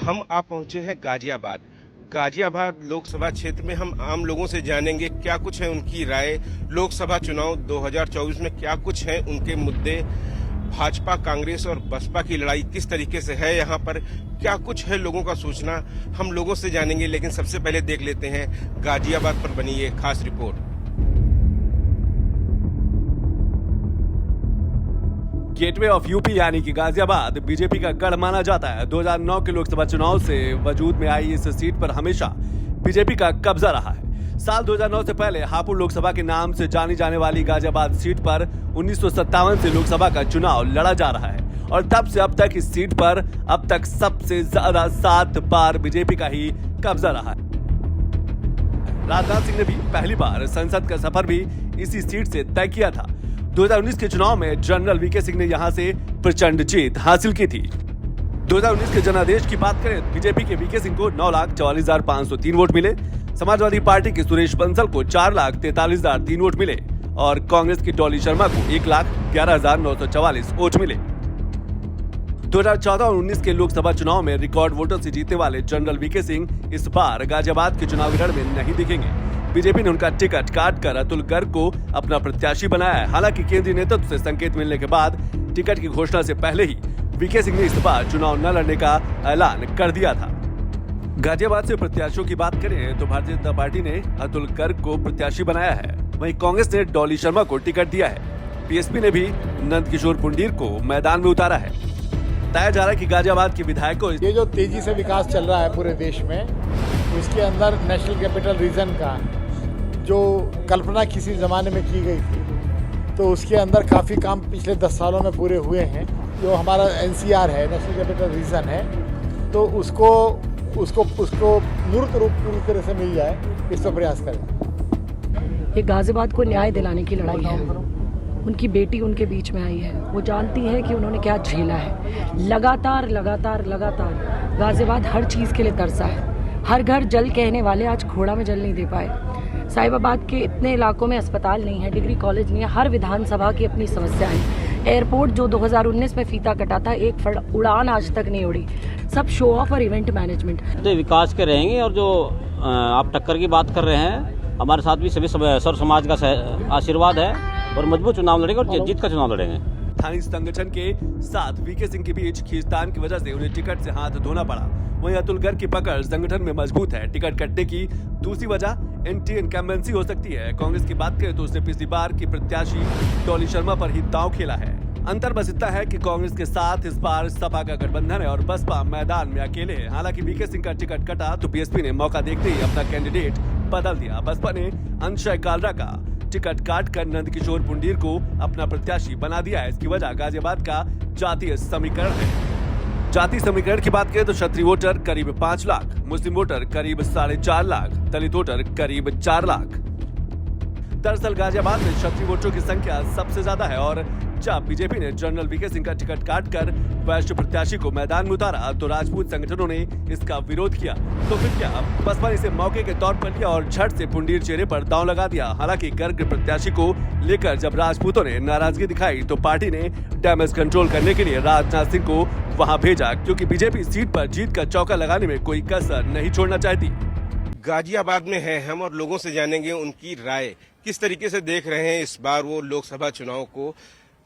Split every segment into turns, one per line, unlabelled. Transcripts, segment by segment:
हम आप पहुंचे हैं गाजियाबाद। गाजियाबाद लोकसभा क्षेत्र में हम आम लोगों से जानेंगे क्या कुछ है उनकी राय। लोकसभा चुनाव 2024 में क्या कुछ है उनके मुद्दे। भाजपा, कांग्रेस और बसपा की लड़ाई किस तरीके से है, यहाँ पर क्या कुछ है लोगों का सोचना, हम लोगों से जानेंगे। लेकिन सबसे पहले देख लेते हैं गाजियाबाद पर बनी ये खास रिपोर्ट।
गेटवे ऑफ यूपी यानी कि गाजियाबाद बीजेपी का गढ़ माना जाता है। 2009 के लोकसभा चुनाव से वजूद में आई इस सीट पर हमेशा बीजेपी का कब्जा रहा है। साल 2009 से पहले हापुड़ लोकसभा के नाम से जानी जाने वाली गाजियाबाद सीट पर 1957 से लोकसभा का चुनाव लड़ा जा रहा है और तब से अब तक इस सीट पर अब तक सबसे ज्यादा 7 बार बीजेपी का ही कब्जा रहा है। राजनाथ सिंह ने भी पहली बार संसद का सफर भी इसी सीट से तय किया था। 2019 के चुनाव में जनरल वीके सिंह ने यहां से प्रचंड जीत हासिल की थी। 2019 के जनादेश की बात करें, बीजेपी के वीके सिंह को 9,44,503 वोट मिले, समाजवादी पार्टी के सुरेश बंसल को 4,43,003 वोट मिले और कांग्रेस की डॉली शर्मा को 1,11,944 वोट मिले। 2014 और 19 के लोकसभा चुनाव में रिकॉर्ड वोटों से जीतने वाले जनरल वीके सिंह इस बार गाजियाबाद के चुनावी रण में नहीं दिखेंगे। बीजेपी ने उनका टिकट काटकर अतुल गर्ग को अपना प्रत्याशी बनाया है। हालांकि केंद्रीय नेतृत्व से संकेत मिलने के बाद टिकट की घोषणा से पहले ही वीके सिंह ने इस बार चुनाव न लड़ने का ऐलान कर दिया था। गाजियाबाद से प्रत्याशियों की बात करें तो भारतीय जनता पार्टी ने अतुल गर्ग को प्रत्याशी बनाया है, वहीं कांग्रेस ने डॉली शर्मा को टिकट दिया है। पीएसपी ने भी नंदकिशोर पुंडीर को मैदान में उतारा है। बताया जा रहा है कि गाजियाबाद के विधायकों
ये जो तेजी से विकास चल रहा है पूरे देश में, इसके अंदर नेशनल कैपिटल रीजन का जो कल्पना किसी ज़माने में की गई थी, तो उसके अंदर काफ़ी काम पिछले 10 सालों में पूरे हुए हैं। जो हमारा NCR है, नेशनल कैपिटल रीजन है, तो उसको मूर्त रूप पूरी तरह से मिल जाए, इस पर प्रयास करें।
ये गाजियाबाद को न्याय दिलाने की लड़ाई है। उनकी बेटी उनके बीच में आई है, वो जानती है कि उन्होंने क्या झेला है। लगातार गाजियाबाद हर चीज़ के लिए तरसा है। हर घर जल कहने वाले आज खोड़ा में जल नहीं दे पाए। साहिबाबाद के इतने इलाकों में अस्पताल नहीं है, डिग्री कॉलेज नहीं है, हर विधानसभा की अपनी समस्या है। एयरपोर्ट जो 2019 में फीता कटा था, एक उड़ान आज तक नहीं उड़ी। सब शो ऑफ और इवेंट मैनेजमेंट।
तो विकास के रहेंगे और जो आप टक्कर की बात कर रहे हैं, हमारे साथ भी सभी सर्व समाज का आशीर्वाद है और मजबूत चुनाव लड़ेंगे और जीत का चुनाव लड़ेंगे।
स्थानीय संगठन के साथ वीके सिंह के बीच खींचतान की वजह से उन्हें टिकट से हाथ धोना पड़ा। वहीं अतुल गर्ग की पकड़ संगठन में मजबूत है। टिकट कटने की दूसरी वजह एंटी इनकम्बेंसी हो सकती है। कांग्रेस की बात करें तो उसने पिछली बार की प्रत्याशी डॉली शर्मा पर ही दांव खेला है। अंतर बस इतना है कि कांग्रेस के साथ इस बार सपा का गठबंधन है और बसपा मैदान में अकेले है। हालांकि वीके सिंह का टिकट कटा तो बीएसपी ने मौका देखते ही अपना कैंडिडेट बदल दिया। बसपा ने अंशय कालरा का टिकट काटकर नंदकिशोर पुंडीर को अपना प्रत्याशी बना दिया है। इसकी वजह गाजियाबाद का जातीय समीकरण है। जाति समीकरण की बात करें तो क्षत्रिय वोटर करीब 5 लाख, मुस्लिम वोटर करीब 4.5 लाख, दलित वोटर करीब 4 लाख। दरअसल गाजियाबाद में क्षत्रिय वोटरों की संख्या सबसे ज्यादा है और जब बीजेपी ने जनरल वीके सिंह का टिकट काटकर वैश्य प्रत्याशी को मैदान में उतारा तो राजपूत संगठनों ने इसका विरोध किया। तो फिर क्या, बसपा ने इसे मौके के तौर पर लिया और झट से पुंडीर चेहरे पर दांव लगा दिया। हालांकि गर्ग प्रत्याशी को लेकर जब राजपूतों ने नाराजगी दिखाई तो पार्टी ने डैमेज कंट्रोल करने के लिए राजनाथ सिंह को वहां भेजा, क्योंकि बीजेपी सीट पर जीत का चौका लगाने में कोई कसर नहीं छोड़ना चाहती।
गाजियाबाद में है हम और लोगों से जानेंगे उनकी राय, किस तरीके से देख रहे हैं इस बार वो लोकसभा चुनाव को।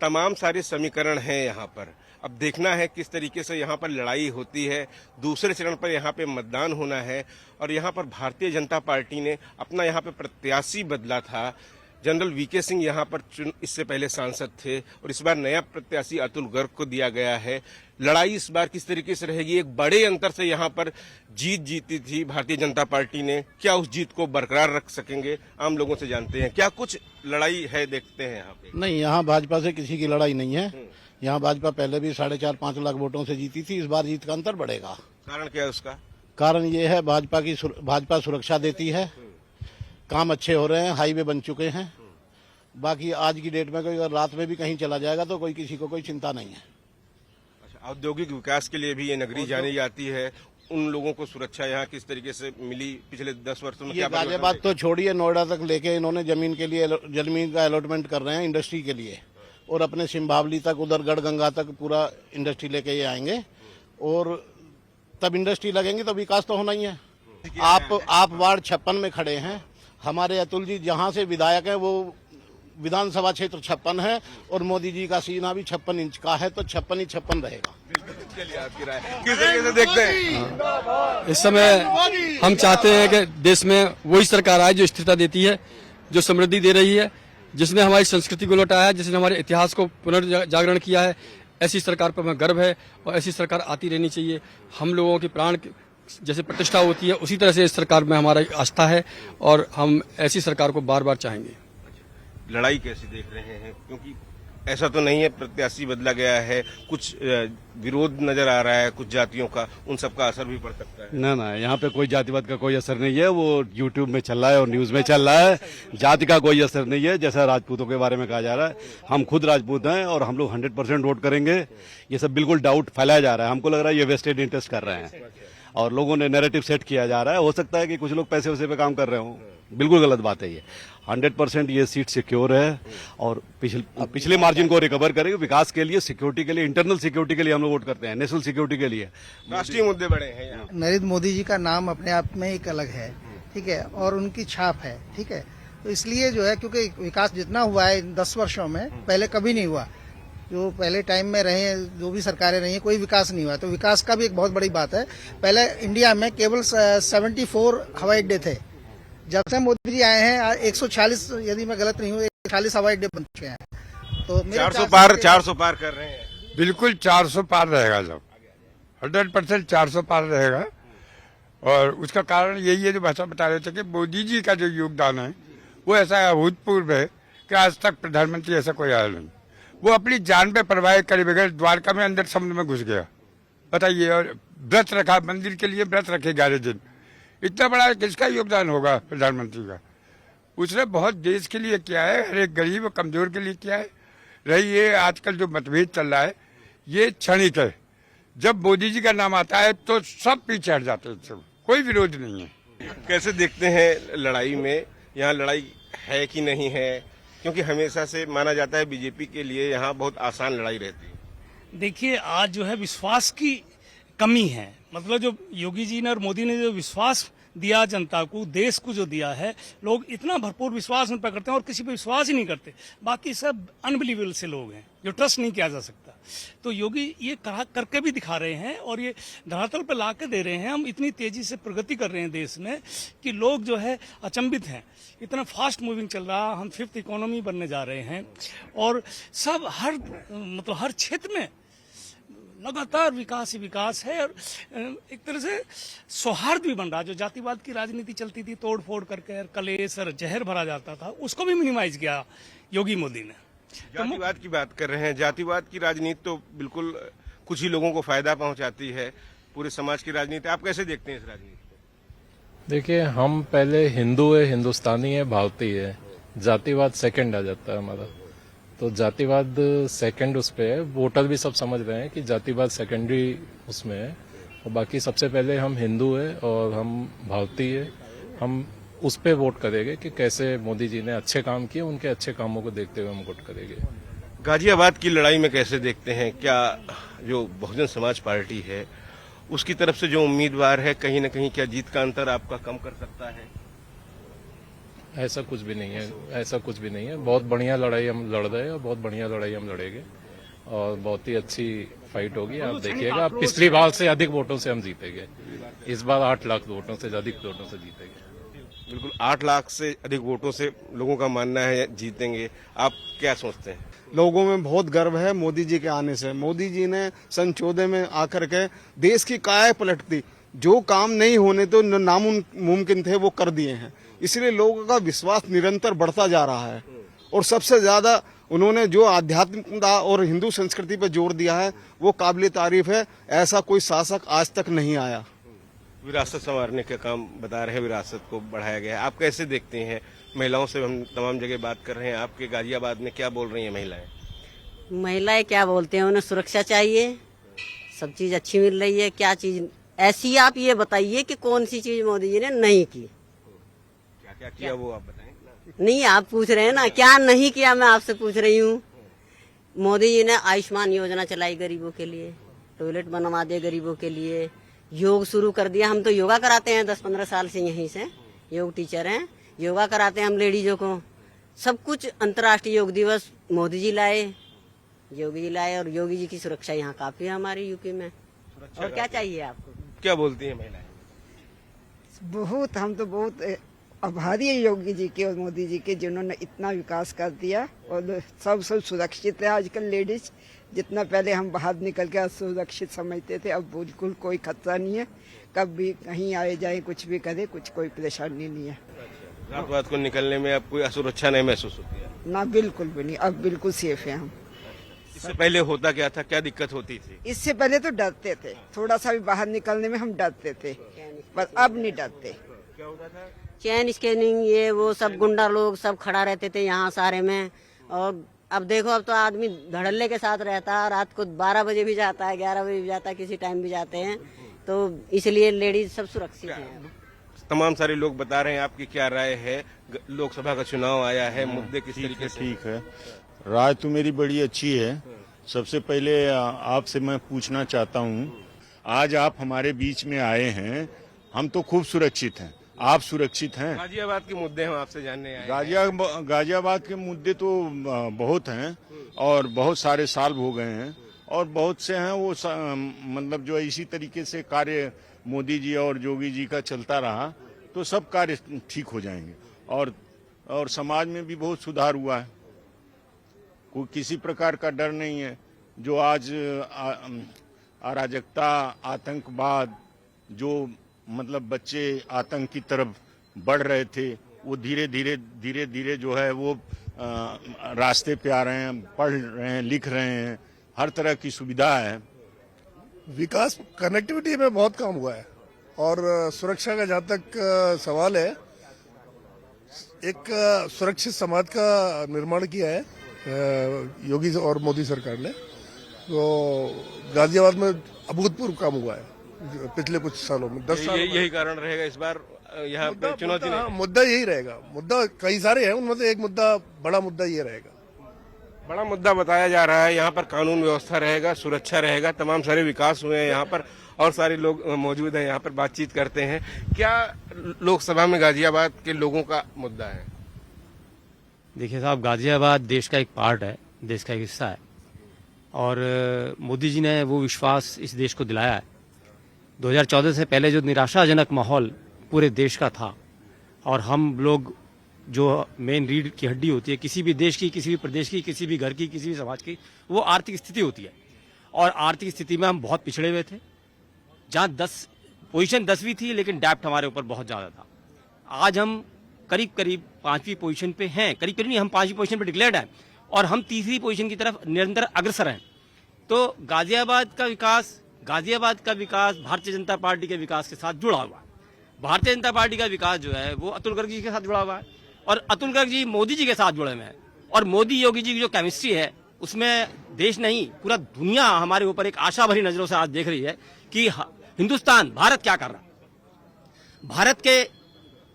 तमाम सारे समीकरण हैं यहाँ पर, अब देखना है किस तरीके से यहाँ पर लड़ाई होती है। दूसरे चरण पर यहाँ पे मतदान होना है और यहाँ पर भारतीय जनता पार्टी ने अपना यहाँ पे प्रत्याशी बदला था। जनरल वीके सिंह यहाँ पर इससे पहले सांसद थे और इस बार नया प्रत्याशी अतुल गर्ग को दिया गया है। लड़ाई इस बार किस तरीके से रहेगी, एक बड़े अंतर से यहाँ पर जीती थी भारतीय जनता पार्टी ने, क्या उस जीत को बरकरार रख सकेंगे, आम लोगों से जानते हैं। क्या कुछ लड़ाई है, देखते हैं यहाँ पे।
नहीं, यहाँ भाजपा से किसी की लड़ाई नहीं है। यहाँ भाजपा पहले भी 4.5-5 लाख वोटों से जीती थी, इस बार जीत का अंतर बढ़ेगा।
कारण क्या है उसका?
कारण ये है भाजपा सुरक्षा देती है, काम अच्छे हो रहे हैं, हाईवे बन चुके हैं। बाकी आज की डेट में कोई अगर रात में भी कहीं चला जाएगा तो किसी को कोई चिंता नहीं है।
अच्छा, औद्योगिक विकास के लिए भी ये नगरी जानी जाती है, उन लोगों को सुरक्षा यहाँ किस तरीके से मिली पिछले 10 वर्षों में?
ये गाजियाबाद तो छोड़िए, नोएडा तक लेके इन्होंने जमीन का अलॉटमेंट कर रहे हैं इंडस्ट्री के लिए, और अपने सिंभावली तक, उधर गढ़गंगा तक पूरा इंडस्ट्री लेके ये आएंगे। और
तब इंडस्ट्री लगेंगी तो विकास तो होना ही है। आप वार्ड 56 में खड़े हैं, हमारे अतुल जी जहाँ से विधायक हैं वो विधानसभा क्षेत्र 56 है और मोदी जी का सीना भी 56 इंच का है, तो 56 ही 56 रहेगा।
चलिए आपकी राय किस तरीके से देखते हैं?
इस समय हम चाहते हैं कि देश में वही सरकार आए जो स्थिरता देती है, जो समृद्धि दे रही है, जिसने हमारी संस्कृति को लौटाया है, जिसने हमारे इतिहास को पुनर्जागरण किया है। ऐसी सरकार पर हमें गर्व है और ऐसी सरकार आती रहनी चाहिए। हम लोगों की प्राण जैसे प्रतिष्ठा होती है उसी तरह से इस सरकार में हमारा आस्था है और हम ऐसी सरकार को बार बार चाहेंगे।
लड़ाई कैसी देख रहे हैं? क्योंकि ऐसा तो नहीं है प्रत्याशी बदला गया है, कुछ विरोध नजर आ रहा है कुछ जातियों का, उन सब का असर भी पड़ सकता है।
ना यहाँ पे कोई जातिवाद का कोई असर नहीं है, वो यूट्यूब में चल रहा है और न्यूज में चल रहा है। जाति का कोई असर नहीं है, जैसा राजपूतों के बारे में कहा जा रहा है। हम खुद राजपूत हैं और हम लोग 100% वोट करेंगे। ये सब बिल्कुल डाउट फैलाया जा रहा है, हमको लग रहा है ये वेस्टेड इंटरेस्ट कर रहे हैं और लोगों ने नैरेटिव सेट किया जा रहा है। हो सकता है कि कुछ लोग पैसे वैसे पे काम कर रहे हो, बिल्कुल गलत बात है ये। 100% ये सीट सिक्योर है और पिछले मार्जिन को रिकवर करेगी। विकास के लिए, सिक्योरिटी के लिए, इंटरनल सिक्योरिटी के लिए हम लोग वोट करते हैं, नेशनल सिक्योरिटी के लिए।
राष्ट्रीय मुद्दे बड़े हैं यहाँ।
नरेंद्र मोदी जी का नाम अपने आप में एक अलग है, ठीक है, और उनकी छाप है, ठीक है। तो इसलिए जो है, क्योंकि विकास जितना हुआ है 10 वर्षों में, पहले कभी नहीं हुआ। जो पहले टाइम में रहे हैं, जो भी सरकारें रही हैं, कोई विकास नहीं हुआ। तो विकास का भी एक बहुत बड़ी बात है। पहले इंडिया में केवल 74 हवाई अड्डे थे। जब से मोदी जी आए हैं 146, यदि मैं गलत नहीं हूँ, 140 हवाई अड्डे बन चुके हैं। तो
400 पार कर रहे हैं।
बिल्कुल 400 पार रहेगा, जब 100% 400 पार रहेगा। और उसका कारण यही है जो भाषा बता रहे थे कि मोदी जी का जो योगदान है वो ऐसा अभूतपूर्व है कि आज तक प्रधानमंत्री ऐसा कोई आया नहीं। वो अपनी जान पे परवाह करे बगैर द्वारका में अंदर समुद्र में घुस गया, बताइए, और व्रत रखा, मंदिर के लिए व्रत रखे 11 दिन। इतना बड़ा किसका योगदान होगा प्रधानमंत्री का? उसने बहुत देश के लिए किया है, हर एक गरीब और कमजोर के लिए किया है। रही ये आजकल जो मतभेद चल रहा है, ये क्षणिक है। जब मोदी जी का नाम आता है तो सब पीछे हट जाते हैं, सब कोई विरोध नहीं है।
कैसे देखते हैं लड़ाई में? यहाँ लड़ाई है कि नहीं है? क्योंकि हमेशा से माना जाता है बीजेपी के लिए यहाँ बहुत आसान लड़ाई रहती है।
देखिए, आज जो है विश्वास की कमी है। मतलब जो योगी जी ने और मोदी ने जो विश्वास दिया जनता को, देश को जो दिया है, लोग इतना भरपूर विश्वास उन पर करते हैं और किसी पर विश्वास ही नहीं करते। बाकी सब अनबिलीवेबल से लोग हैं जो ट्रस्ट नहीं किया जा सकता। तो योगी ये करके भी दिखा रहे हैं और ये धरातल पर ला के दे रहे हैं। हम इतनी तेजी से प्रगति कर रहे हैं देश में कि लोग जो है अचंभित हैं। इतना फास्ट मूविंग चल रहा, हम 5th इकोनॉमी बनने जा रहे हैं और सब हर क्षेत्र में लगातार विकास ही विकास है। और एक तरह से सौहार्द भी बन रहा। जो जातिवाद की राजनीति चलती थी, तोड़ फोड़ करके कलेश और जहर भरा जाता था, उसको भी मिनिमाइज किया योगी मोदी ने।
जातिवाद की बात कर रहे हैं। जातिवाद की राजनीति तो बिल्कुल कुछ ही लोगों को फायदा पहुंचाती है, पूरे समाज की राजनीति। आप कैसे देखते हैं इस राजनीति को?
देखिए, हम पहले हिंदू है, हिंदुस्तानी है, भारतीय है। जातिवाद सेकंड आ जाता है हमारा। तो जातिवाद सेकंड उस पे है। वोटर भी सब समझ रहे हैं कि जातिवाद सेकेंडरी उसमें है और बाकी सबसे पहले हम हिंदू है और हम भारतीय है। हम उस पे वोट करेंगे कि कैसे मोदी जी ने अच्छे काम किए, उनके अच्छे कामों को देखते हुए हम वोट करेंगे।
गाजियाबाद की लड़ाई में कैसे देखते हैं? क्या जो बहुजन समाज पार्टी है उसकी तरफ से जो उम्मीदवार है, कहीं न कहीं क्या जीत का अंतर आपका कम कर सकता है?
ऐसा कुछ भी नहीं है, ऐसा कुछ भी नहीं है। बहुत बढ़िया लड़ाई हम लड़ रहे हैं और बहुत बढ़िया लड़ाई हम लड़ेंगे और बहुत ही अच्छी फाइट होगी। आप देखिएगा, पिछली बार से अधिक वोटों से हम जीतेंगे। इस बार 8 लाख वोटों से अधिक वोटों से जीतेंगे।
बिल्कुल 8 लाख से अधिक वोटों से लोगों का मानना है जीतेंगे। आप क्या सोचते हैं?
लोगों में बहुत गर्व है मोदी जी के आने से। मोदी जी ने सन 14 में आकर के देश की काया पलट दी। जो काम नहीं होने तो नामुमकिन थे वो कर दिए हैं। इसलिए लोगों का विश्वास निरंतर बढ़ता जा रहा है और सबसे ज्यादा उन्होंने जो आध्यात्मिकता और हिंदू संस्कृति पर जोर दिया है वो काबिल तारीफ है। ऐसा कोई शासक आज तक नहीं आया।
विरासत संवारने का काम बता रहे हैं, विरासत को बढ़ाया गया है। आप कैसे देखते हैं? महिलाओं से हम तमाम जगह बात कर रहे हैं, आपके गाजियाबाद में क्या बोल रही हैं महिलाएं?
महिलाएं क्या बोलते हैं, उन्हें सुरक्षा चाहिए, सब चीज अच्छी मिल रही है। क्या चीज ऐसी, आप ये बताइए कि कौन सी चीज मोदी जी ने नहीं की?
क्या किया वो आप बताएं।
नहीं, आप पूछ रहे हैं ना क्या नहीं किया, मैं आपसे पूछ रही हूँ। मोदी जी ने आयुष्मान योजना चलाई गरीबों के लिए, टॉयलेट बनवा दिए गरीबों के लिए, योग शुरू कर दिया। हम तो योगा कराते हैं 10-15 साल से, यहीं से योग टीचर हैं, योगा कराते हैं हम लेडीजों को। सब कुछ अंतर्राष्ट्रीय योग दिवस मोदी जी लाए, योगी जी लाए, और योगी जी की सुरक्षा यहाँ काफी है हमारे यूपी में। और क्या चाहिए आपको?
क्या बोलती हैं महिलाएं?
बहुत, हम तो बहुत आभारी है योगी जी के और मोदी जी के, जिन्होंने इतना विकास कर दिया। और सब सुरक्षित है आजकल लेडीज, जितना पहले हम बाहर निकल के असुरक्षित समझते थे, अब बिल्कुल कोई खतरा नहीं है। कब भी कहीं आए जाए, कुछ भी करे, कुछ कोई परेशानी नहीं है।
रात को निकलने में अब कोई असुरक्षा नहीं महसूस होती है?
ना, बिल्कुल भी नहीं, अब बिल्कुल सेफ है हम।
इससे पहले होता क्या था, क्या दिक्कत होती थी?
इससे पहले तो डरते थे, थोड़ा सा भी बाहर निकलने में हम डरते थे, पर अब नहीं डरते।
क्या होता था?
चैन स्कैनिंग, ये वो सब गुंडा लोग सब खड़ा रहते थे यहाँ सारे में। और अब देखो, अब तो आदमी धड़ल्ले के साथ रहता है, रात को 12 बजे भी जाता है, 11 बजे भी जाता है, किसी टाइम भी जाते हैं, तो इसलिए लेडीज सब सुरक्षित हैं।
तमाम सारे लोग बता रहे हैं, आपकी क्या राय है? लोकसभा का चुनाव आया है, मुद्दे किस तरीके से?
ठीक है, राय तो मेरी बड़ी अच्छी है। सबसे पहले आपसे मैं पूछना चाहता हूँ, आज आप हमारे बीच में आए हैं, हम तो खूब सुरक्षित हैं, आप सुरक्षित हैं?
गाजियाबाद के मुद्दे हम आपसे जानने आए।
गाजियाबाद के मुद्दे तो बहुत हैं और बहुत सारे साल हो गए हैं, और बहुत से हैं वो मतलब जो इसी तरीके से कार्य मोदी जी और योगी जी का चलता रहा तो सब कार्य ठीक हो जाएंगे। और समाज में भी बहुत सुधार हुआ है, कोई किसी प्रकार का डर नहीं है। जो आज अराजकता, आतंकवाद, जो मतलब बच्चे आतंक की तरफ बढ़ रहे थे, वो धीरे धीरे जो है वो रास्ते पे आ रहे हैं, पढ़ रहे हैं, लिख रहे हैं, हर तरह की सुविधा है।
विकास कनेक्टिविटी में बहुत काम हुआ है, और सुरक्षा का जहाँ तक सवाल है, एक सुरक्षित समाज का निर्माण किया है योगी और मोदी सरकार ने। तो गाजियाबाद में अभूतपूर्व काम हुआ है पिछले कुछ सालों में, 10 साल।
यही कारण रहेगा इस बार यहाँ पे चुनौती?
मुद्दा यही रहेगा। मुद्दा कई सारे हैं, उनमें से एक मुद्दा, बड़ा मुद्दा ये रहेगा।
बड़ा मुद्दा बताया जा रहा है यहाँ पर कानून व्यवस्था रहेगा, सुरक्षा रहेगा, तमाम सारे विकास हुए हैं यहाँ पर, और सारे लोग मौजूद हैं यहाँ पर, बातचीत करते हैं। क्या लोकसभा में गाजियाबाद के लोगों का मुद्दा है?
देखिए साहब, गाजियाबाद देश का एक पार्ट है, देश का एक हिस्सा है, और मोदी जी ने वो विश्वास इस देश को दिलाया है। 2014 से पहले जो निराशाजनक माहौल पूरे देश का था, और हम लोग जो मेन रीढ़ की हड्डी होती है किसी भी देश की, किसी भी प्रदेश की, किसी भी घर की, किसी भी समाज की, वो आर्थिक स्थिति होती है। और आर्थिक स्थिति में हम बहुत पिछड़े हुए थे, जहाँ 10 पोजीशन 10वीं थी, लेकिन डेप्थ हमारे ऊपर बहुत ज़्यादा था। आज हम करीब 5वीं पोजीशन पे हैं, करीब नहीं, हम 5वीं पोजीशन पे डिक्लेयर्ड हैं, और हम 3री पोजीशन की तरफ निरंतर अग्रसर हैं। तो गाजियाबाद का विकास भारतीय जनता पार्टी के विकास के साथ जुड़ा हुआ है। भारतीय जनता पार्टी का विकास जो है वो अतुल गर्ग जी के साथ जुड़ा हुआ है, और अतुल गर्ग जी मोदी जी के साथ जुड़े हुए हैं। और मोदी योगी जी की जो केमिस्ट्री है, उसमें देश नहीं, पूरा दुनिया हमारे ऊपर एक आशा भरी नजरों से आज देख रही है कि हिंदुस्तान, भारत क्या कर रहा है। भारत के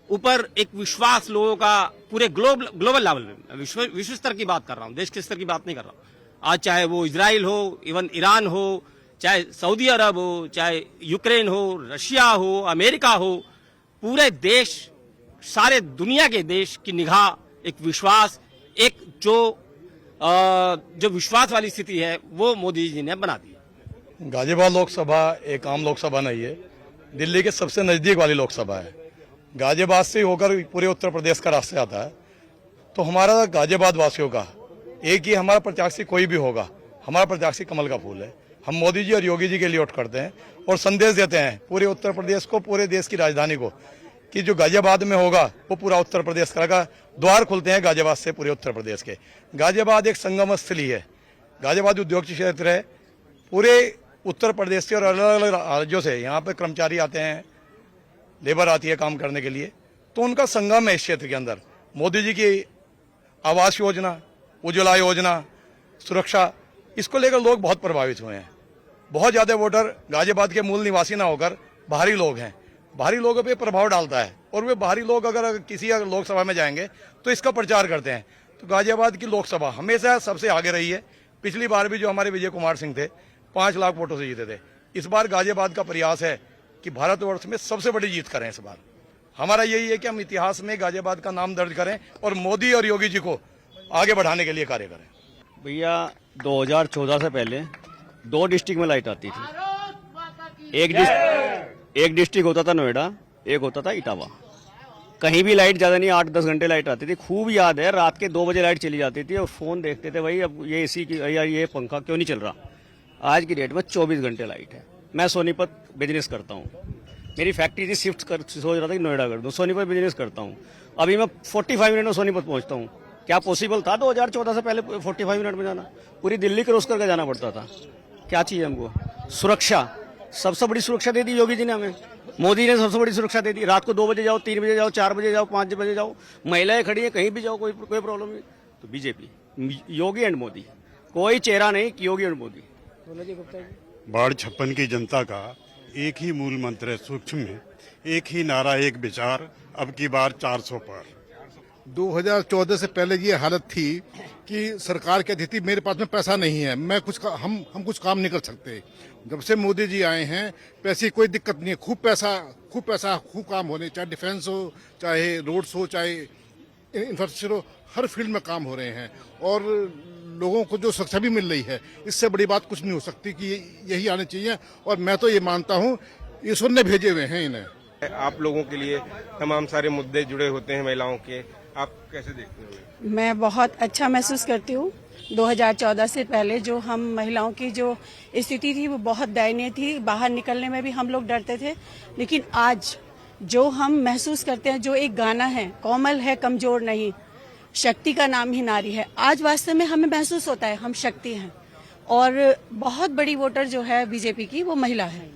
ऊपर एक विश्वास लोगों का पूरे ग्लोबल लेवल में, विश्व स्तर की बात कर रहा हूँ, देश के स्तर की बात नहीं कर रहा हूँ। आज चाहे वो इजराइल हो, इवन ईरान हो, चाहे सऊदी अरब हो, चाहे यूक्रेन हो, रशिया हो, अमेरिका हो, पूरे देश, सारे दुनिया के देश की निगाह, एक विश्वास, एक जो विश्वास वाली स्थिति है वो मोदी जी ने बना दी।
गाजियाबाद लोकसभा एक आम लोकसभा नहीं है, दिल्ली के सबसे नजदीक वाली लोकसभा है। गाजियाबाद से होकर पूरे उत्तर प्रदेश का रास्ता आता है। तो हमारा गाजियाबाद वासियों का एक ही हमारा प्रत्याशी कोई भी होगा, हमारा प्रत्याशी कमल का फूल है। हम मोदी जी और योगी जी के लिए वोट करते हैं और संदेश देते हैं पूरे उत्तर प्रदेश को, पूरे देश की राजधानी को, कि जो गाजियाबाद में होगा वो पूरा उत्तर प्रदेश करेगा। द्वार खुलते हैं गाजियाबाद से पूरे उत्तर प्रदेश के। गाजियाबाद एक संगम स्थली है, गाजियाबाद उद्योग क्षेत्र है। पूरे उत्तर प्रदेश से और अलग अलग राज्यों से यहाँ पे कर्मचारी आते हैं, लेबर आती है काम करने के लिए, तो उनका संगम है इस क्षेत्र के अंदर। मोदी जी की आवास योजना, उज्ज्वला योजना, सुरक्षा, इसको लेकर लोग बहुत प्रभावित हुए हैं। बहुत ज़्यादा वोटर गाजियाबाद के मूल निवासी ना होकर बाहरी लोग हैं, बाहरी लोगों पे प्रभाव डालता है, और वे बाहरी लोग अगर किसी लोकसभा में जाएंगे तो इसका प्रचार करते हैं। तो गाजियाबाद की लोकसभा हमेशा सबसे आगे रही है। पिछली बार भी जो हमारे विजय कुमार सिंह थे 5 लाख वोटों से जीते थे। इस बार गाजियाबाद का प्रयास है कि भारतवर्ष में सबसे बड़ी जीत करें इस बार। हमारा यही है कि हम इतिहास में गाजियाबाद का नाम दर्ज करें और मोदी और योगी जी को आगे बढ़ाने के लिए कार्य करें।
भैया 2014 से पहले 2 डिस्ट्रिक्ट में लाइट आती थी। एक डिस्ट्रिक्ट होता था नोएडा, एक होता था इटावा। कहीं भी लाइट ज्यादा नहीं, 8-10 घंटे लाइट आती थी। खूब याद है, रात के 2 बजे लाइट चली जाती थी और फोन देखते थे भाई अब ये एसी की या ये पंखा क्यों नहीं चल रहा। आज की डेट में 24 घंटे लाइट है। मैं सोनीपत बिजनेस करता हूँ, मेरी फैक्ट्री थी शिफ्ट कर, सोच रहा था कि नोएडा कर दूँ। सोनीपत बिजनेस करता हूँ, अभी मैं 45 मिनट में सोनीपत पहुँचता हूँ। क्या पॉसिबल था 2014 से पहले 45 मिनट में जाना? पूरी दिल्ली क्रॉस करके जाना पड़ता था। क्या चाहिए हमको? सुरक्षा, सबसे बड़ी सुरक्षा दे दी योगी जी ने हमें। मोदी ने सबसे बड़ी सुरक्षा दे दी। रात को 2 बजे जाओ, 3 बजे जाओ, 4 बजे जाओ, 5 बजे जाओ, महिलाएं खड़ी है कहीं भी जाओ, कोई प्रॉब्लम नहीं। तो बीजेपी, योगी एंड मोदी, कोई चेहरा नहीं, योगी एंड मोदी।
वार्ड 56 की जनता का एक ही मूल मंत्र है, सूक्ष्म में एक ही नारा, एक विचार, अब की बार 400 पार।
2014 से पहले ये हालत थी कि सरकार कहती थी मेरे पास में पैसा नहीं है, मैं हम कुछ काम नहीं कर सकते। जब से मोदी जी आए हैं पैसे की कोई दिक्कत नहीं है, खूब पैसा खूब काम होने, चाहे डिफेंस हो, चाहे रोड्स हो, चाहे इंफ्रास्ट्रक्चर हो, हर फील्ड में काम हो रहे हैं और लोगों को जो सुरक्षा भी मिल रही है, इससे बड़ी बात कुछ नहीं हो सकती कि यही आने चाहिए। और मैं तो ये मानता हूँ ईश्वर ने भेजे हुए हैं इन्हें।
आप लोगों के लिए तमाम सारे मुद्दे जुड़े होते हैं महिलाओं के, आप कैसे देखते हैं?
मैं बहुत अच्छा महसूस करती हूँ। 2014 से पहले जो हम महिलाओं की जो स्थिति थी वो बहुत दयनीय थी, बाहर निकलने में भी हम लोग डरते थे। लेकिन आज जो हम महसूस करते हैं, जो एक गाना है, कोमल है कमजोर नहीं, शक्ति का नाम ही नारी है, आज वास्तव में हमें महसूस होता है हम शक्ति हैं। और बहुत बड़ी वोटर जो है बीजेपी की वो महिला है।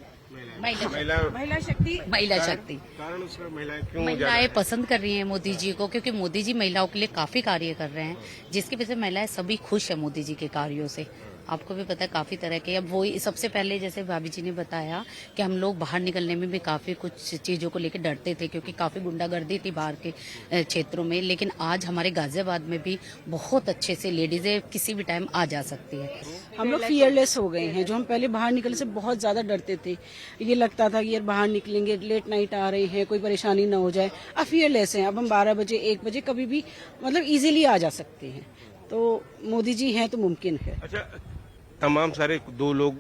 महिला शक्ति
कारण उसमें महिलाएं क्यों
महिलाएं पसंद कर रही हैं मोदी जी को, क्योंकि मोदी जी महिलाओं के लिए काफी कार्य कर रहे हैं, जिसकी वजह से महिलाएं सभी खुश है मोदी जी के कार्यों से। आपको भी पता है काफी तरह के, अब वही सबसे पहले जैसे भाभी जी ने बताया कि हम लोग बाहर निकलने में भी काफी कुछ चीजों को लेकर डरते थे क्योंकि काफी गुंडागर्दी थी बाहर के क्षेत्रों में। लेकिन आज हमारे गाजियाबाद में भी बहुत अच्छे से लेडीजें किसी भी टाइम आ जा सकती है।
हम लोग फियरलेस हो गए हैं। जो हम पहले बाहर निकलने से बहुत ज्यादा डरते थे, ये लगता था कि यार बाहर निकलेंगे, लेट नाइट आ रहे हैं, कोई परेशानी ना हो जाए। अब फियरलेस हैं, अब हम 12 बजे 1 बजे कभी भी मतलब इजीली आ जा सकते हैं। तो मोदी जी हैं तो मुमकिन है।
अच्छा, तमाम सारे 2 लोग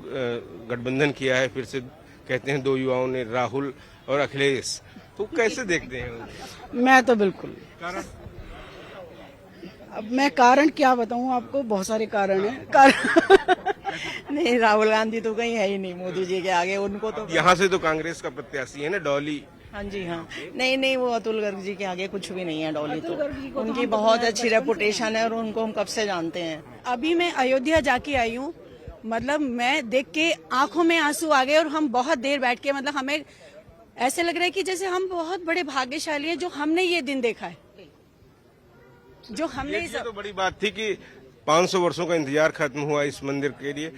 गठबंधन किया है, फिर से कहते हैं 2 युवाओं ने, राहुल और अखिलेश, तो कैसे देखते हैं?
मैं तो बिल्कुल,
कारण
अब मैं कारण क्या बताऊं आपको, बहुत सारे कारण हैं। नहीं, राहुल गांधी तो कहीं है ही नहीं मोदी जी के आगे, उनको तो
यहाँ से तो कांग्रेस का प्रत्याशी है ना डॉली।
हाँ जी हाँ, नहीं वो अतुल गर्ग जी के आगे कुछ भी नहीं है। डॉली तो उनकी बहुत अच्छी रेपुटेशन है और उनको हम कब से जानते हैं। अभी मैं अयोध्या जाके आई हूँ, मतलब मैं देख के आंखों में आंसू आ गए और हम बहुत देर बैठ के, मतलब हमें ऐसे लग रहा है कि जैसे हम बहुत बड़े भाग्यशाली हैं जो हमने ये दिन देखा है, जो हमने
ये तो बड़ी बात थी कि 500 वर्षों का इंतजार खत्म हुआ इस मंदिर के लिए।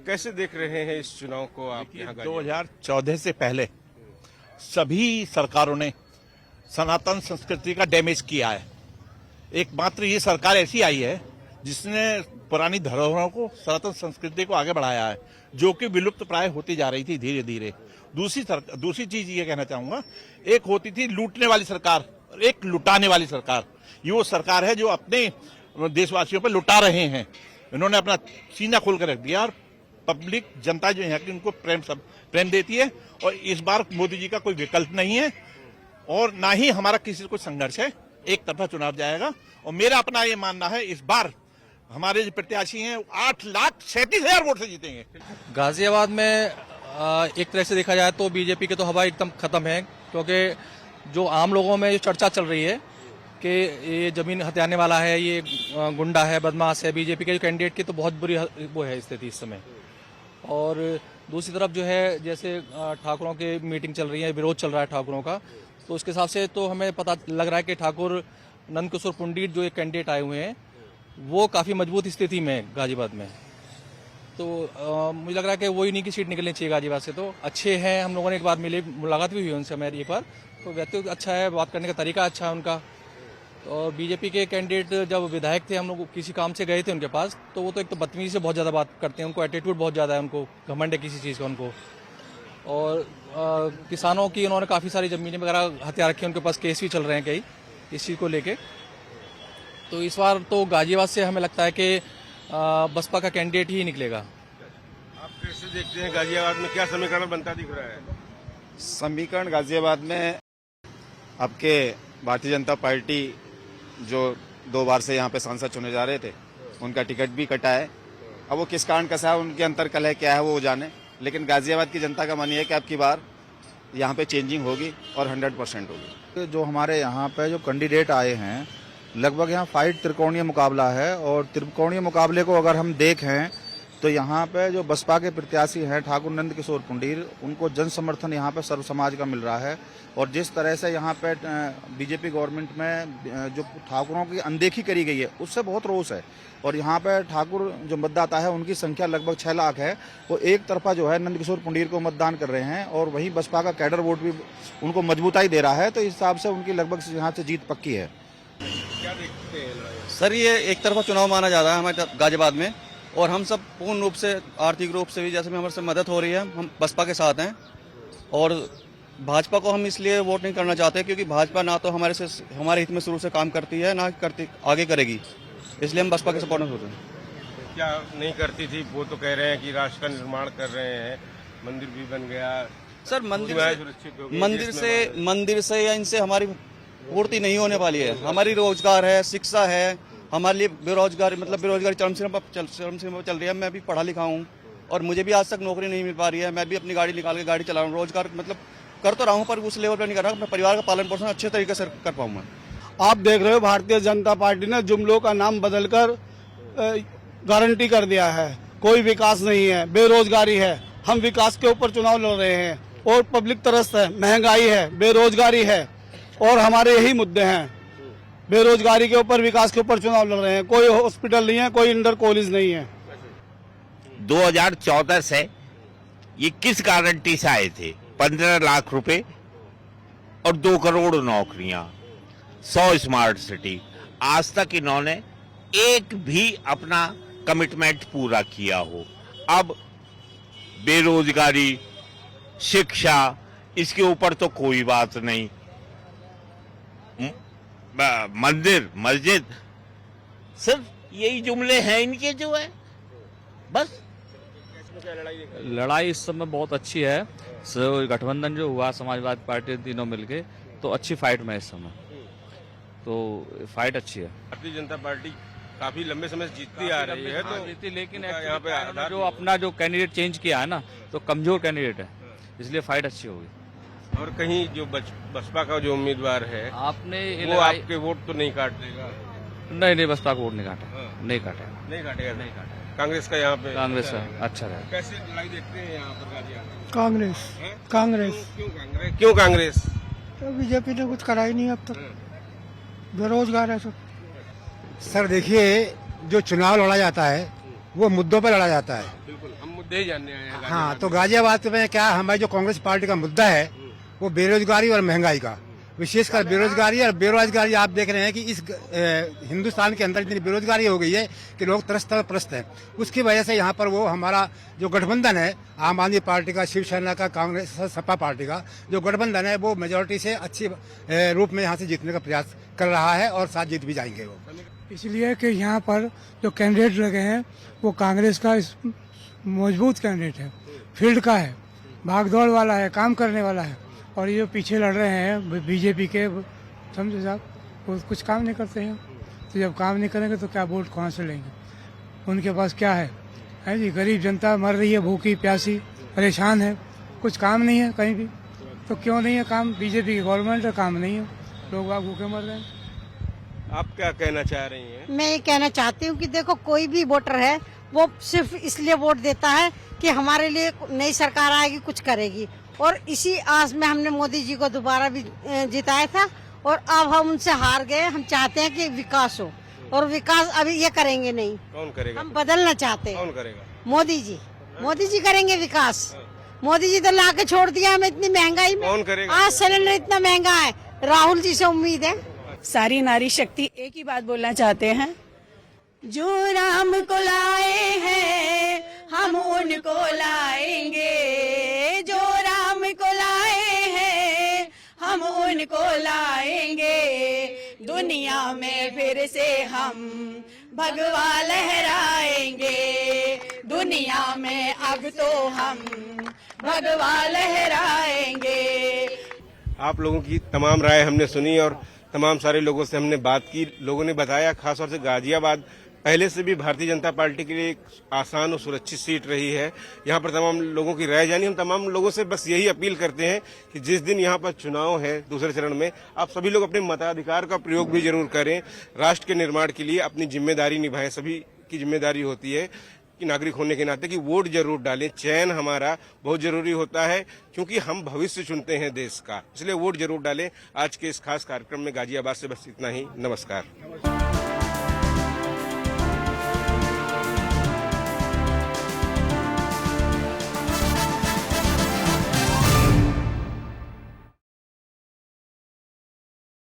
कैसे देख रहे हैं इस चुनाव को आप?
2014 से पहले सभी सरकारों ने सनातन संस्कृति का डैमेज किया है। एकमात्र ये सरकार ऐसी आई है जिसने पुरानी धरोहरों को, सनातन संस्कृति को आगे बढ़ाया है, जो कि विलुप्त प्राय होती जा रही थी धीरे धीरे। दूसरी चीज ये कहना चाहूंगा, एक होती थी लूटने वाली सरकार, एक लुटाने वाली सरकार। ये वो सरकार है जो अपने देशवासियों पर लुटा रहे हैं। इन्होंने अपना सीना खोल कर रख दिया और पब्लिक जनता जो है कि उनको प्रेम देती है। और इस बार मोदी जी का कोई विकल्प नहीं है और ना ही हमारा किसी से कोई संघर्ष है, एक तरफा चुनाव जाएगा। और मेरा अपना ये मानना है इस बार हमारे जो प्रत्याशी हैं 8,37,000 वोट से जीतेंगे।
गाजियाबाद में एक तरह से देखा जाए तो बीजेपी के तो हवा एकदम खत्म है, क्योंकि जो आम लोगों में जो चर्चा चल रही है कि ये जमीन हथियाने वाला है, ये गुंडा है, बदमाश है, बीजेपी के जो कैंडिडेट की तो बहुत बुरी वो है स्थिति इस समय। और दूसरी तरफ जो है जैसे ठाकुरों की मीटिंग चल रही है, विरोध चल रहा है ठाकुरों का, तो उसके हिसाब से तो हमें पता लग रहा है कि ठाकुर नंदकिशोर पंडित जो एक कैंडिडेट आए हुए हैं वो काफ़ी मजबूत स्थिति में गाजियाबाद में। तो मुझे लग रहा है कि वही नहीं की सीट निकलनी चाहिए गाजियाबाद से। तो अच्छे हैं, हम लोगों ने एक बार मिले, मुलाकात भी हुई उनसे हमारी एक बार, तो व्यक्ति अच्छा है, बात करने का तरीका अच्छा है उनका। और बीजेपी के कैंडिडेट जब विधायक थे, हम लोग किसी काम से गए थे उनके पास, तो वो तो एक तो बदतमीजी से बहुत ज़्यादा बात करते हैं, उनको एटीट्यूड बहुत ज़्यादा है, उनको घमंड है किसी चीज़ का उनको। और किसानों की उन्होंने काफ़ी सारी ज़मीनें वगैरह हथिया रखी हैं, उनके पास केस भी चल रहे हैं कई इस चीज़ को लेके। तो इस बार तो गाजियाबाद से हमें लगता है कि बसपा का कैंडिडेट ही निकलेगा।
आप कैसे देखते हैं गाजियाबाद में क्या समीकरण बनता दिख रहा है?
समीकरण गाजियाबाद में आपके भारतीय जनता पार्टी जो 2 बार से यहाँ पे सांसद चुने जा रहे थे, उनका टिकट भी कटा है। अब वो किस कारण कसा है, उनके अंतर कलह क्या है वो जाने, लेकिन गाजियाबाद की जनता का मन ये है कि अब की बार यहाँ पे चेंजिंग होगी और 100% होगी।
जो हमारे यहाँ पे जो कैंडिडेट आए हैं, लगभग यहाँ फाइट त्रिकोणीय मुकाबला है, और त्रिकोणीय मुकाबले को अगर हम देखें तो यहाँ पे जो बसपा के प्रत्याशी हैं ठाकुर नंद किशोर पुंडीर, उनको जन समर्थन यहाँ पे सर्व समाज का मिल रहा है। और जिस तरह से यहाँ पे बीजेपी गवर्नमेंट में जो ठाकुरों की अनदेखी करी गई है, उससे बहुत रोष है। और यहाँ पे ठाकुर जो मतदाता है उनकी संख्या लगभग 6 लाख है, वो एक तरफा जो है नंद किशोर पुंडीर को मतदान कर रहे हैं, और वहीं बसपा का कैडर वोट भी उनको मजबूताई दे रहा है। तो इस हिसाब से उनकी लगभग यहाँ से जीत पक्की है।
क्या देखते हैं
सर? ये एक तरफा चुनाव माना जा रहा है हमारे गाजियाबाद में, और हम सब पूर्ण रूप से आर्थिक रूप से भी जैसे हमारे से मदद हो रही है, हम बसपा के साथ हैं। और भाजपा को हम इसलिए वोट नहीं करना चाहते क्योंकि भाजपा ना तो हमारे हित में शुरू से काम करती है, ना करती आगे करेगी, इसलिए हम बसपा के सपोर्ट में होते हैं।
क्या नहीं करती थी? वो तो कह रहे हैं कि राष्ट्र का निर्माण कर रहे हैं, मंदिर भी बन गया।
सर मंदिर से या इनसे हमारी पूर्ति नहीं होने वाली है। हमारी रोजगार है, शिक्षा है, हमारे लिए बेरोजगारी चरम सीमा पर चल रही है। मैं भी पढ़ा लिखा हूँ और मुझे भी आज तक नौकरी नहीं मिल पा रही है। मैं भी अपनी गाड़ी निकाल के गाड़ी चला रहा हूँ, रोजगार कर तो रहा हूँ, पर उस लेवल पर नहीं कर रहा। मैं परिवार का पालन पोषण अच्छे तरीके से कर पाऊँ। मैं
आप देख रहे हो भारतीय जनता पार्टी ने जुमलों का नाम बदलकर गारंटी कर दिया है। कोई विकास नहीं है, बेरोजगारी है। हम विकास के ऊपर चुनाव लड़ रहे हैं और पब्लिक त्रस्त है, महंगाई है, बेरोजगारी है, और हमारे यही मुद्दे हैं। बेरोजगारी के ऊपर, विकास के ऊपर चुनाव लड़ रहे हैं। कोई हॉस्पिटल नहीं है, कोई इंटर कॉलेज नहीं है।
2014 से ये किस गारंटी से आए थे? 15 लाख रुपए और 2 करोड़ नौकरियां, 100 स्मार्ट सिटी। आज तक इन्होंने एक भी अपना कमिटमेंट पूरा किया हो। अब बेरोजगारी, शिक्षा, इसके ऊपर तो कोई बात नहीं। मंदिर, मस्जिद, सिर्फ यही जुमले हैं इनके जो है, बस।
लड़ाई इस समय बहुत अच्छी है। गठबंधन जो हुआ समाजवादी पार्टी तीनों मिलके, तो अच्छी फाइट में इस समय, तो फाइट अच्छी है।
भारतीय जनता पार्टी काफी लंबे समय से जीतती आ रही है, तो
जीती, लेकिन
यहाँ पे
जो अपना जो कैंडिडेट चेंज किया है ना, तो कमजोर कैंडिडेट है, इसलिए फाइट अच्छी होगी।
और कहीं जो बसपा का जो उम्मीदवार है,
आपने
वो आपके वोट तो नहीं काट देगा?
नहीं, बसपा को वोट नहीं काटा, नहीं काटेगा।
कांग्रेस का यहाँ पे
कांग्रेस का अच्छा रहा।
कैसे लड़ाई देखते हैं यहाँ पर गाजियाबाद?
कांग्रेस।
क्यों कांग्रेस?
तो बीजेपी ने कुछ करा ही नहीं अब तक, बेरोजगार है सब।
सर देखिए, जो चुनाव लड़ा जाता है वो मुद्दों पर लड़ा जाता है।
बिल्कुल, हम मुद्दे ही जानने आए हैं।
हाँ, तो गाजियाबाद में क्या हमारी जो कांग्रेस पार्टी का मुद्दा है वो बेरोजगारी और महंगाई का, विशेषकर बेरोजगारी। और बेरोजगारी आप देख रहे हैं कि इस हिंदुस्तान के अंदर इतनी बेरोजगारी हो गई है कि लोग त्रस्त हैं। उसकी वजह से यहाँ पर वो हमारा जो गठबंधन है, आम आदमी पार्टी का, शिवसेना का, कांग्रेस, सपा पार्टी का जो गठबंधन है, वो मेजोरिटी से अच्छी रूप में यहाँ से जीतने का प्रयास कर रहा है, और साथ जीत भी जाएंगे वो।
इसलिए कि यहाँ पर जो कैंडिडेट लगे हैं वो कांग्रेस का मजबूत कैंडिडेट है, फील्ड का है, भागदौड़ वाला है, काम करने वाला है। और ये जो पीछे लड़ रहे हैं बीजेपी के, समझे साहब, वो कुछ काम नहीं करते हैं। तो जब काम नहीं करेंगे तो क्या वोट कहाँ से लेंगे? उनके पास क्या है जी? गरीब जनता मर रही है, भूखी प्यासी परेशान है, कुछ काम नहीं है कहीं भी। तो क्यों नहीं है काम? बीजेपी की गवर्नमेंट है, काम नहीं है, लोग भूखे मर रहे हैं।
आप क्या कहना चाह रही हैं?
मैं ये कहना चाहती हूँ कि देखो, कोई भी वोटर है वो सिर्फ इसलिए वोट देता है कि हमारे लिए नई सरकार आएगी, कुछ करेगी। और इसी आस में हमने मोदी जी को दोबारा भी जिताया था, और अब हम उनसे हार गए। हम चाहते हैं कि विकास हो, और विकास अभी ये करेंगे नहीं।
कौन करेगा?
हम बदलना चाहते हैं।
कौन करेगा?
मोदी जी करेंगे विकास। मोदी जी तो ला के छोड़ दिया हमें इतनी महंगाई में।
कौन करेगा?
आज सिलेंडर इतना महंगा है। राहुल जी से उम्मीद है।
सारी नारी शक्ति एक ही बात बोलना चाहते हैं, जो राम को लाए हैं हम उनको लाएंगे, जो राम जिनको लाए हैं हम उनको लाएंगे, दुनिया में फिर से हम भगवा लहराएंगे, दुनिया में अब तो हम भगवा लहराएंगे।
आप लोगों की तमाम राय हमने सुनी और तमाम सारे लोगों से हमने बात की। लोगों ने बताया खासतौर से गाजियाबाद पहले से भी भारतीय जनता पार्टी के लिए एक आसान और सुरक्षित सीट रही है। यहाँ पर तमाम लोगों की राय जानी। हम तमाम लोगों से बस यही अपील करते हैं कि जिस दिन यहाँ पर चुनाव है दूसरे चरण में, आप सभी लोग अपने मताधिकार का प्रयोग भी जरूर करें। राष्ट्र के निर्माण के लिए अपनी जिम्मेदारी निभाएं। सभी की जिम्मेदारी होती है कि नागरिक होने के नाते कि वोट जरूर डालें। चयन हमारा बहुत जरूरी होता है क्योंकि हम भविष्य चुनते हैं देश का, इसलिए वोट जरूर डालें। आज के इस खास कार्यक्रम में गाजियाबाद से बस इतना ही। नमस्कार।